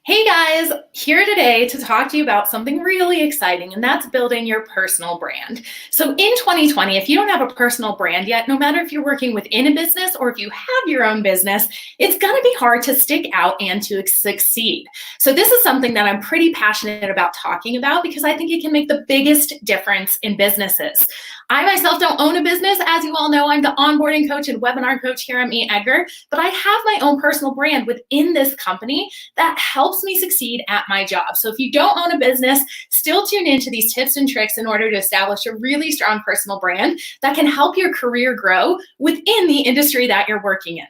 Hey guys, here today to talk to you about something really exciting, and that's building your personal brand. So in 2020, if you don't have a personal brand yet, no matter if you're working within a business or if you have your own business, it's gonna be hard to stick out and to succeed. So this is something that I'm pretty passionate about talking about because I think it can make the biggest difference in businesses. I myself don't own a business. As you all know, I'm the onboarding coach and webinar coach here at Team Edgar, but I have my own personal brand within this company that helps me succeed at my job. So if you don't own a business, still tune into these tips and tricks in order to establish a really strong personal brand that can help your career grow within the industry that you're working in.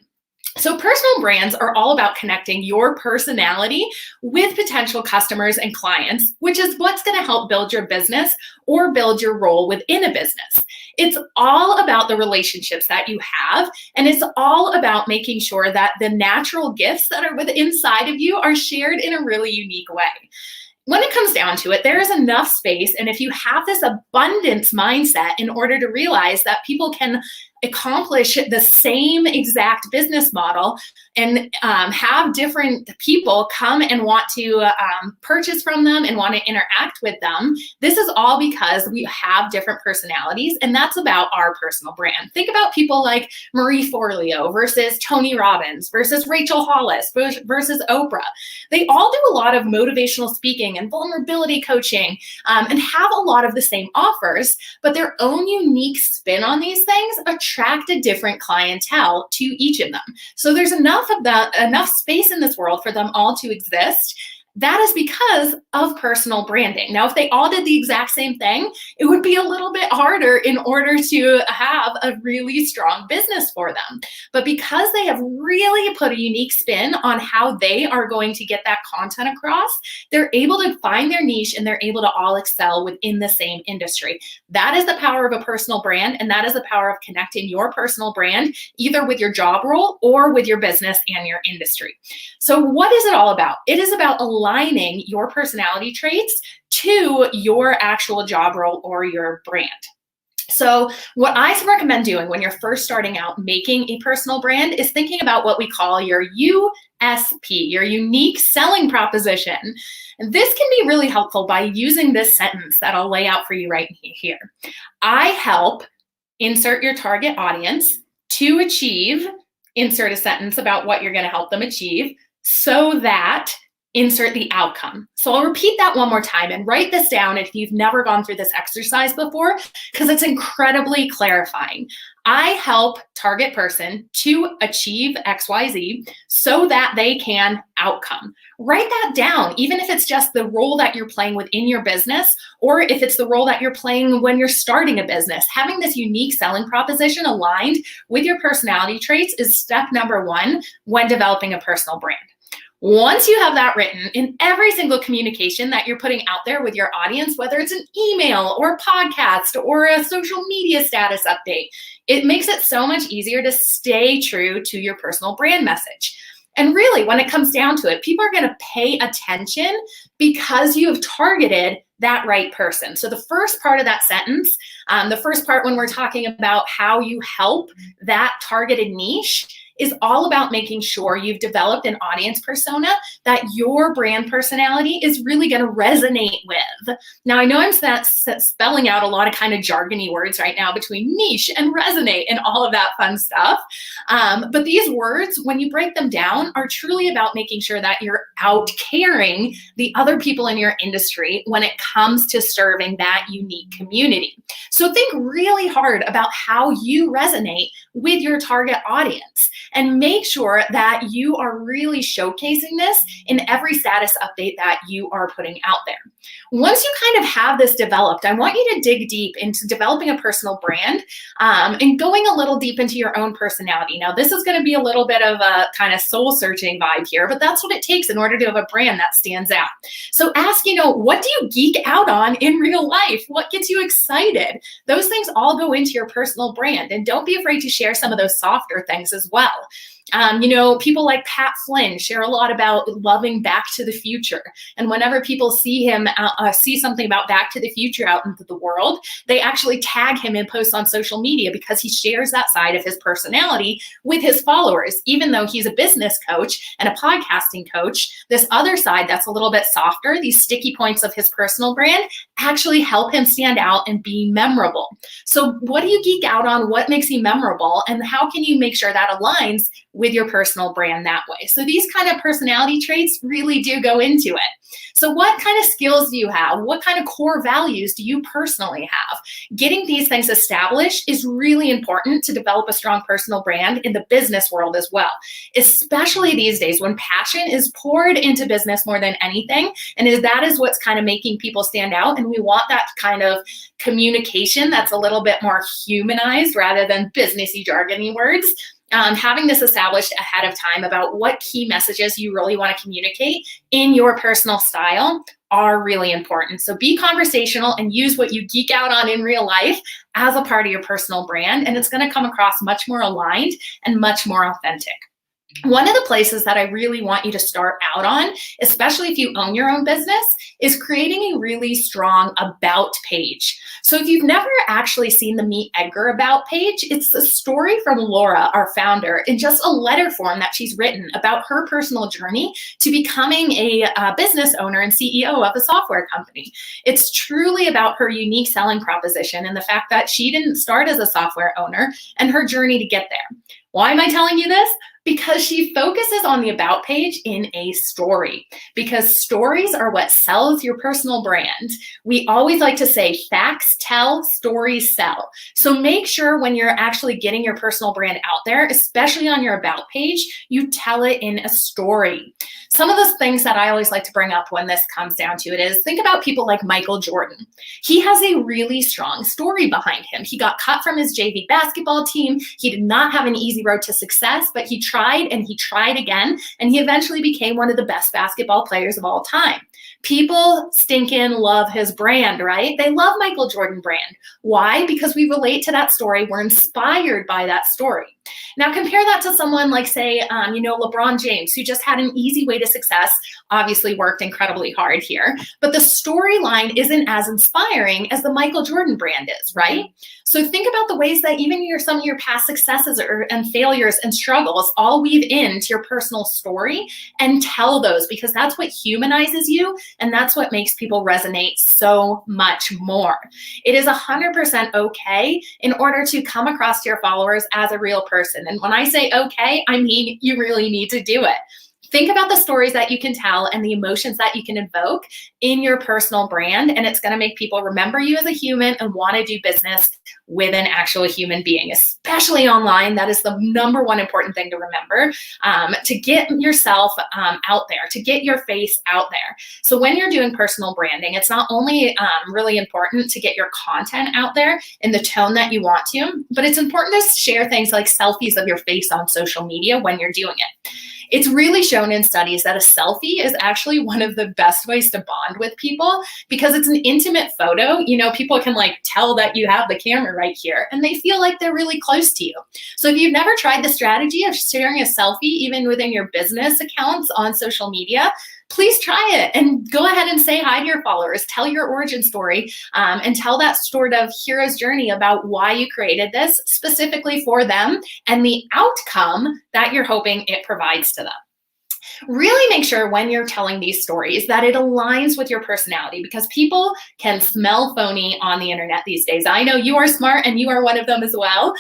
So personal brands are all about connecting your personality with potential customers and clients, which is what's going to help build your business or build your role within a business. It's all about the relationships that you have, and it's all about making sure that the natural gifts that are within inside of you are shared in a really unique way. When it comes down to it, there is enough space, and if you have this abundance mindset in order to realize that people can accomplish the same exact business model and have different people come and want to purchase from them and want to interact with them, this is all because we have different personalities, and that's about our personal brand. Think about people like Marie Forleo versus Tony Robbins versus Rachel Hollis versus Oprah. They all do a lot of motivational speaking and vulnerability coaching and have a lot of the same offers, but their own unique spin on these things attract a different clientele to each of them. So there's enough space in this world for them all to exist. That is because of personal branding. Now, if they all did the exact same thing, it would be a little bit harder in order to have a really strong business for them. But because they have really put a unique spin on how they are going to get that content across, they're able to find their niche and they're able to all excel within the same industry. That is the power of a personal brand, and that is the power of connecting your personal brand either with your job role or with your business and your industry. So what is it all about? It is about aligning your personality traits to your actual job role or your brand. So what I recommend doing when you're first starting out making a personal brand is thinking about what we call your USP, your unique selling proposition. And this can be really helpful by using this sentence that I'll lay out for you right here. I help insert your target audience to achieve, insert a sentence about what you're going to help them achieve, so that insert the outcome. So I'll repeat that one more time and write this down if you've never gone through this exercise before, because it's incredibly clarifying. I help target person to achieve XYZ so that they can outcome. Write that down, even if it's just the role that you're playing within your business, or if it's the role that you're playing when you're starting a business. Having this unique selling proposition aligned with your personality traits is step number one when developing a personal brand. Once you have that written in every single communication that you're putting out there with your audience, whether it's an email or a podcast or a social media status update, it makes it so much easier to stay true to your personal brand message. And really, when it comes down to it, people are going to pay attention because you have targeted that right person. So the first part of that sentence, the first part when we're talking about how you help that targeted niche, is all about making sure you've developed an audience persona that your brand personality is really going to resonate with. Now, I know I'm spelling out a lot of kind of jargony words right now between niche and resonate and all of that fun stuff. But these words, when you break them down, are truly about making sure that you're out carrying the other people in your industry when it comes to serving that unique community. So think really hard about how you resonate with your target audience, and make sure that you are really showcasing this in every status update that you are putting out there. Once you kind of have this developed, I want you to dig deep into developing a personal brand and going a little deep into your own personality. Now, this is going to be a little bit of a kind of soul-searching vibe here, but that's what it takes in order to have a brand that stands out. So ask, what do you geek out on in real life? What gets you excited? Those things all go into your personal brand, and don't be afraid to share some of those softer things as well. People like Pat Flynn share a lot about loving Back to the Future. And whenever people see him, see something about Back to the Future out into the world, they actually tag him in posts on social media because he shares that side of his personality with his followers. Even though he's a business coach and a podcasting coach, this other side that's a little bit softer, these sticky points of his personal brand, actually help him stand out and be memorable. So what do you geek out on? What makes you memorable? And how can you make sure that aligns with your personal brand that way? So these kind of personality traits really do go into it. So what kind of skills do you have? What kind of core values do you personally have? Getting these things established is really important to develop a strong personal brand in the business world as well, especially these days when passion is poured into business more than anything. And that is what's kind of making people stand out. And we want that kind of communication that's a little bit more humanized rather than businessy jargony words. Having this established ahead of time about what key messages you really want to communicate in your personal style are really important. So be conversational and use what you geek out on in real life as a part of your personal brand, and it's going to come across much more aligned and much more authentic. One of the places that I really want you to start out on, especially if you own your own business, is creating a really strong about page. So if you've never actually seen the Meet Edgar about page, it's a story from Laura, our founder, in just a letter form that she's written about her personal journey to becoming a business owner and CEO of a software company. It's truly about her unique selling proposition and the fact that she didn't start as a software owner and her journey to get there. Why am I telling you this? Because she focuses on the about page in a story, because stories are what sells your personal brand. We always like to say facts tell, stories sell. So make sure when you're actually getting your personal brand out there, especially on your about page, you tell it in a story. Some of the things that I always like to bring up when this comes down to it is think about people like Michael Jordan. He has a really strong story behind him. He got cut from his JV basketball team. He did not have an easy road to success, but he tried and he tried again, and he eventually became one of the best basketball players of all time. People stinking love his brand, right? They love Michael Jordan brand. Why? Because we relate to that story. We're inspired by that story. Now compare that to someone like, say, LeBron James, who just had an easy way to success, obviously worked incredibly hard here, but the storyline isn't as inspiring as the Michael Jordan brand is, right? So think about the ways that even some of your past successes and failures and struggles all weave into your personal story and tell those, because that's what humanizes you and that's what makes people resonate so much more. It is 100% okay in order to come across to your followers as a real person. And when I say okay, I mean you really need to do it. Think about the stories that you can tell and the emotions that you can invoke in your personal brand, and it's going to make people remember you as a human and want to do business with an actual human being, especially online. That is the number one important thing to remember, to get yourself out there, to get your face out there. So when you're doing personal branding, it's not only really important to get your content out there in the tone that you want to, but it's important to share things like selfies of your face on social media when you're doing it. It's really shown in studies that a selfie is actually one of the best ways to bond with people because it's an intimate photo. People can tell that you have the camera right here and they feel like they're really close to you. So if you've never tried the strategy of sharing a selfie, even within your business accounts on social media, please try it and go ahead and say hi to your followers. Tell your origin story and tell that sort of hero's journey about why you created this specifically for them and the outcome that you're hoping it provides to them. Really make sure when you're telling these stories that it aligns with your personality, because people can smell phony on the internet these days. I know you are smart and you are one of them as well.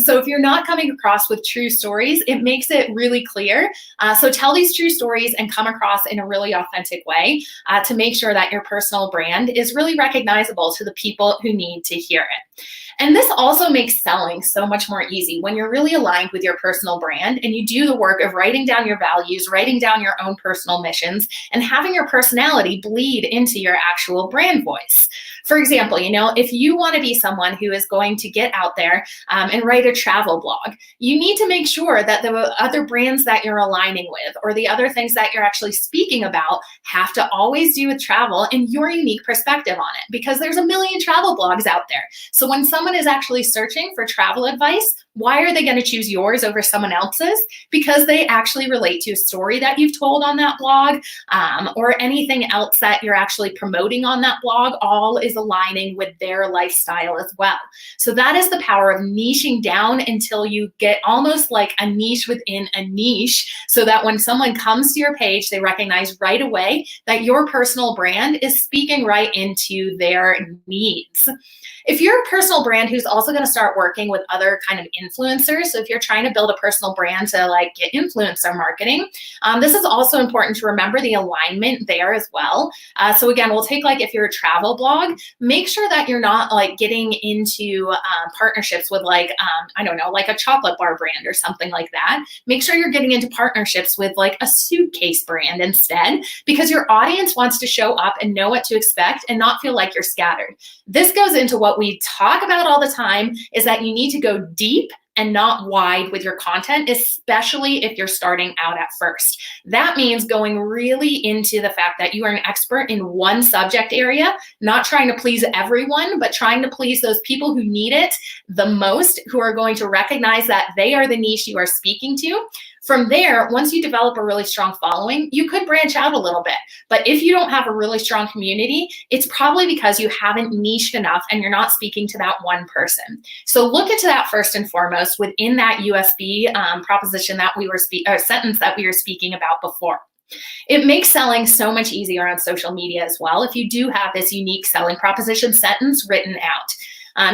So if you're not coming across with true stories, it makes it really clear. So tell these true stories and come across in a really authentic way to make sure that your personal brand is really recognizable to the people who need to hear it. And this also makes selling so much more easy when you're really aligned with your personal brand and you do the work of writing down your values, writing down your own personal missions, and having your personality bleed into your actual brand voice. For example, if you want to be someone who is going to get out there and write a travel blog, you need to make sure that the other brands that you're aligning with or the other things that you're actually speaking about have to always do with travel and your unique perspective on it, because there's a million travel blogs out there. So when someone is actually searching for travel advice, Why are they going to choose yours over someone else's? Because they actually relate to a story that you've told on that blog, or anything else that you're actually promoting on that blog. All is aligning with their lifestyle as well. So that is the power of niching down until you get almost like a niche within a niche, so that when someone comes to your page, they recognize right away that your personal brand is speaking right into their needs. If you're a personal brand who's also going to start working with other kind of influencers, so if you're trying to build a personal brand to like get influencer marketing, this is also important to remember the alignment there as well. So again, we'll take like if you're a travel blog, make sure that you're not like getting into partnerships with like, I don't know, like a chocolate bar brand or something like that. Make sure you're getting into partnerships with like a suitcase brand instead, because your audience wants to show up and know what to expect and not feel like you're scattered. This goes into what we talk about all the time, is that you need to go deep and not wide with your content, especially if you're starting out at first. That means going really into the fact that you are an expert in one subject area, not trying to please everyone, but trying to please those people who need it the most, who are going to recognize that they are the niche you are speaking to. From there, once you develop a really strong following, you could branch out a little bit. But if you don't have a really strong community, it's probably because you haven't niched enough and you're not speaking to that one person. So look into that first and foremost within that USB proposition that we were sentence that we were speaking about before. It makes selling so much easier on social media as well if you do have this unique selling proposition sentence written out.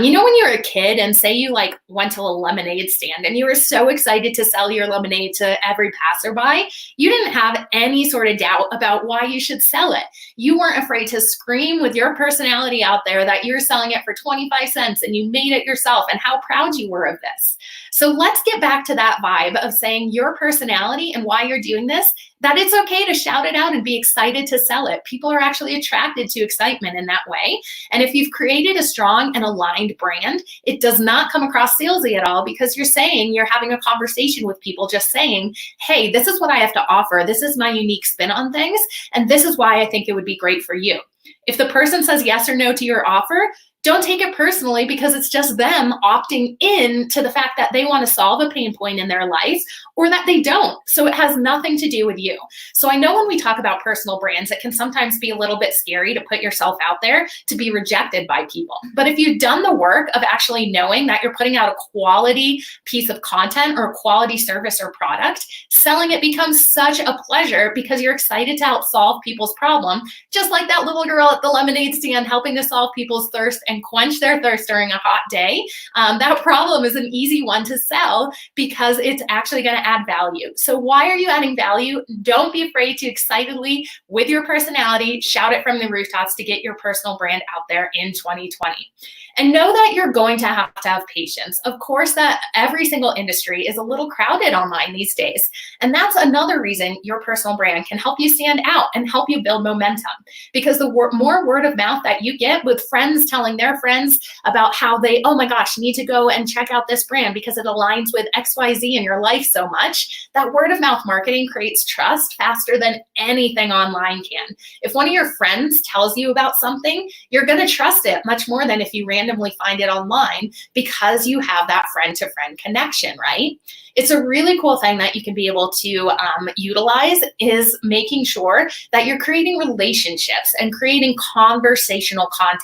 You know, when you were a kid and say you like went to a lemonade stand and you were so excited to sell your lemonade to every passerby, you didn't have any sort of doubt about why you should sell it. You weren't afraid to scream with your personality out there that you're selling it for 25 cents and you made it yourself and how proud you were of this. So let's get back to that vibe of saying your personality and why you're doing this, that it's okay to shout it out and be excited to sell it. People are actually attracted to excitement in that way. And if you've created a strong and aligned brand, it does not come across salesy at all, because you're saying, you're having a conversation with people just saying, hey, this is what I have to offer. This is my unique spin on things. And this is why I think it would be great for you. If the person says yes or no to your offer, don't take it personally, because it's just them opting in to the fact that they want to solve a pain point in their life, or that they don't. So it has nothing to do with you. So I know when we talk about personal brands, it can sometimes be a little bit scary to put yourself out there to be rejected by people. But if you've done the work of actually knowing that you're putting out a quality piece of content or a quality service or product, selling it becomes such a pleasure, because you're excited to help solve people's problem, just like that little girl at the lemonade stand helping to solve people's thirst and quench their thirst during a hot day. That problem is an easy one to sell, because it's actually going to add value. So why are you adding value? Don't be afraid to excitedly, with your personality, shout it from the rooftops to get your personal brand out there in 2020. And know that you're going to have patience. Of course, that every single industry is a little crowded online these days. And that's another reason your personal brand can help you stand out and help you build momentum. Because the more word of mouth that you get with friends telling their friends about how they, oh my gosh, need to go and check out this brand because it aligns with XYZ in your life so much, that word of mouth marketing creates trust faster than anything online can. If one of your friends tells you about something, you're going to trust it much more than if you randomly find it online, because you have that friend-to-friend connection, right? It's a really cool thing that you can be able to utilize, is making sure that you're creating relationships and creating conversational content.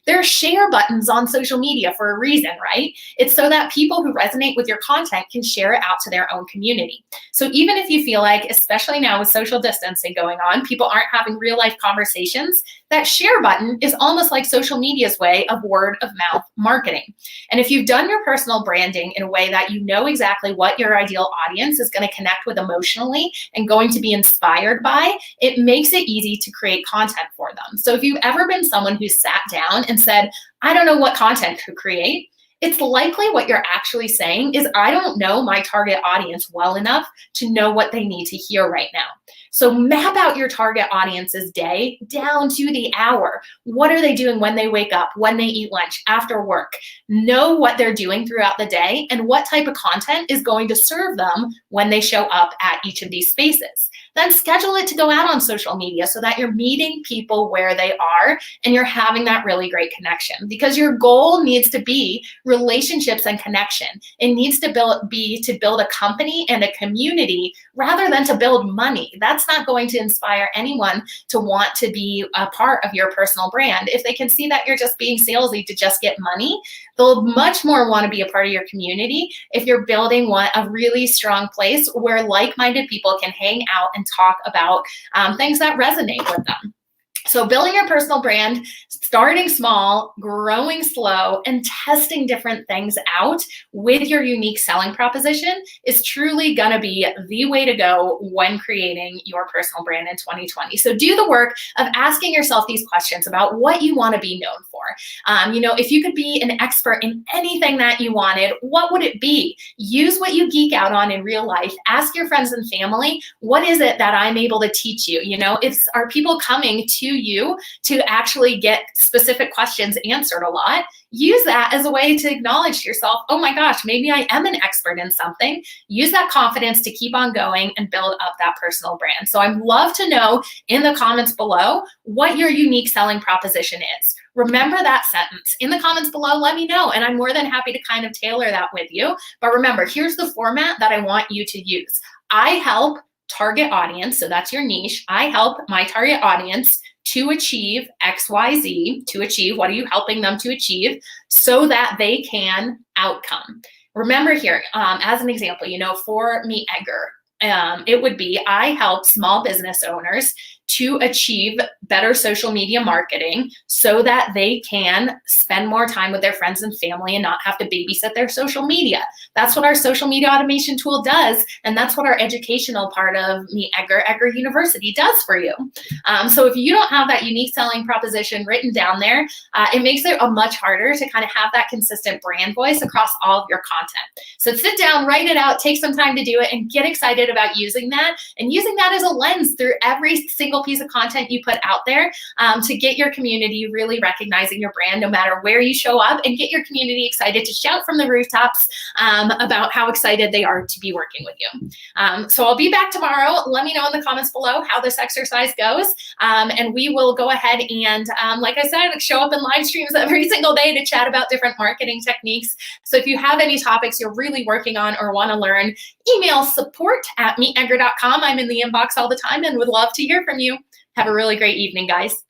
There are share buttons on social media for a reason, right? It's so that people who resonate with your content can share it out to their own community. So even if you feel like, especially now with social distancing going on, people aren't having real life conversations, that share button is almost like social media's way of word of mouth marketing. And if you've done your personal branding in a way that you know exactly what your ideal audience is going to connect with emotionally and going to be inspired by, it makes it easy to create content for them. So if you've ever been someone who sat down and said, I don't know what content to create, it's likely what you're actually saying is, I don't know my target audience well enough to know what they need to hear right now. So map out your target audience's day down to the hour. What are they doing when they wake up, when they eat lunch, after work? Know what they're doing throughout the day and what type of content is going to serve them when they show up at each of these spaces. Then schedule it to go out on social media so that you're meeting people where they are and you're having that really great connection, because your goal needs to be relationships and connection. It needs to build a company and a community rather than to build money. That's not going to inspire anyone to want to be a part of your personal brand. If they can see that you're just being salesy to just get money, they'll much more want to be a part of your community if you're building a really strong place where like-minded people can hang out and talk about things that resonate with them. So building your personal brand, starting small, growing slow, and testing different things out with your unique selling proposition is truly going to be the way to go when creating your personal brand in 2020. So do the work of asking yourself these questions about what you want to be known for. If you could be an expert in anything that you wanted, what would it be? Use what you geek out on in real life. Ask your friends and family, what is it that I'm able to teach you? Are people coming to you to actually get specific questions answered a lot? Use that as a way to acknowledge to yourself, oh my gosh, maybe I am an expert in something. Use that confidence to keep on going and build up that personal brand. So I'd love to know in the comments below what your unique selling proposition is. Remember that sentence in the comments below. Let me know, and I'm more than happy to kind of tailor that with you. But remember, here's the format that I want you to use. I help target audience, so that's your niche. I help my target audience to achieve XYZ, to achieve, what are you helping them to achieve so that they can outcome. Remember here, as an example, for me, Edgar, it would be, I help small business owners to achieve better social media marketing so that they can spend more time with their friends and family and not have to babysit their social media. That's what our social media automation tool does, and that's what our educational part of Meet Edgar, Edgar University does for you. So if you don't have that unique selling proposition written down there, it makes it much harder to kind of have that consistent brand voice across all of your content. So sit down, write it out, take some time to do it, and get excited about using that, and using that as a lens through every single piece of content you put out there to get your community really recognizing your brand no matter where you show up, and get your community excited to shout from the rooftops about how excited they are to be working with you. So I'll be back tomorrow. Let me know in the comments below how this exercise goes, and we will go ahead and, like I said, show up in live streams every single day to chat about different marketing techniques. So if you have any topics you're really working on or want to learn, email support@meetedgar.com. I'm in the inbox all the time and would love to hear from you. Have a really great evening, guys.